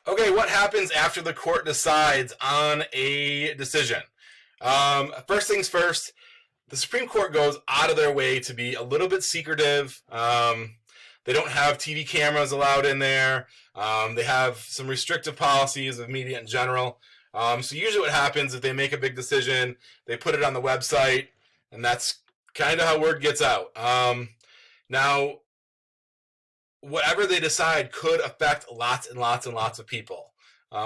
Okay, what happens after the court decides on a decision? First things first, the Supreme Court goes out of their way to be a little bit secretive. They don't have TV cameras allowed in there. They have some restrictive policies of media in general. So usually what happens if they make a big decision, they put it on the website, and that's kind of how word gets out. Now, whatever they decide could affect lots and lots and lots of people.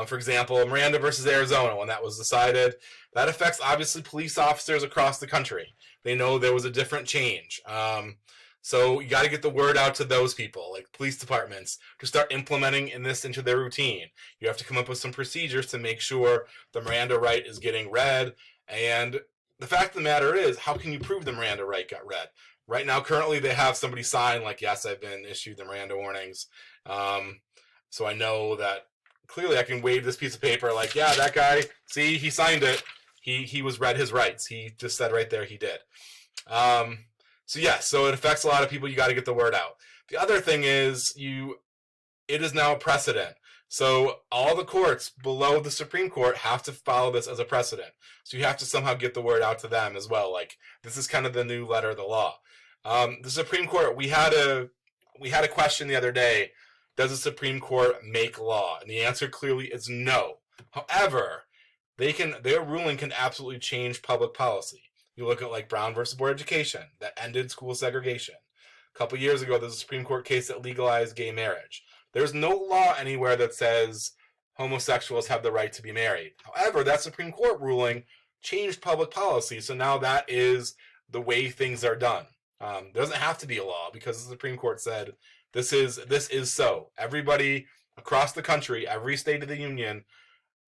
For example, Miranda versus Arizona, when that was decided, that affects obviously police officers across the country. They know there was a different change. So you got to get the word out to those people, like police departments, to start implementing this into their routine. You have to come up with some procedures to make sure the Miranda right is getting read. And the fact of the matter is, how can you prove the Miranda right got read? Right now, currently, they have somebody sign, like, yes, I've been issued the Miranda warnings. So I know that clearly I can wave this piece of paper, like, yeah, that guy, see, he signed it. He was read his rights. He just said right there he did. So it affects a lot of people. You got to get the word out. The other thing is it is now a precedent. So all the courts below the Supreme Court have to follow this as a precedent. So you have to somehow get the word out to them as well. Like, this is kind of the new letter of the law. The Supreme Court, we had a question the other day. Does the Supreme Court make law? And the answer clearly is no. However, their ruling can absolutely change public policy. You look at like Brown versus Board of Education, that ended school segregation. A couple years ago, there's a Supreme Court case that legalized gay marriage. There's no law anywhere that says homosexuals have the right to be married. However, that Supreme Court ruling changed public policy, so now that is the way things are done. There doesn't have to be a law because the Supreme Court said this is so. Everybody across the country, every state of the union,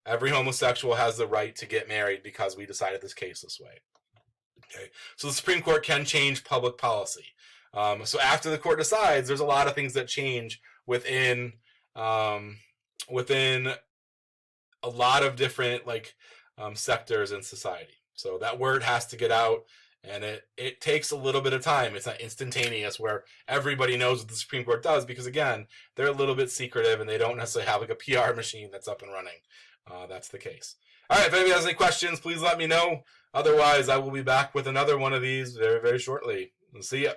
every homosexual has the right to get married because we decided this case this way. Okay, so the Supreme Court can change public policy. So after the court decides, there's a lot of things that change within a lot of different sectors in society. So that word has to get out, and it takes a little bit of time. It's not instantaneous where everybody knows what the Supreme Court does because, again, they're a little bit secretive and they don't necessarily have like a PR machine that's up and running. That's the case. All right, if anybody has any questions, please let me know. Otherwise, I will be back with another one of these very, very shortly. See ya.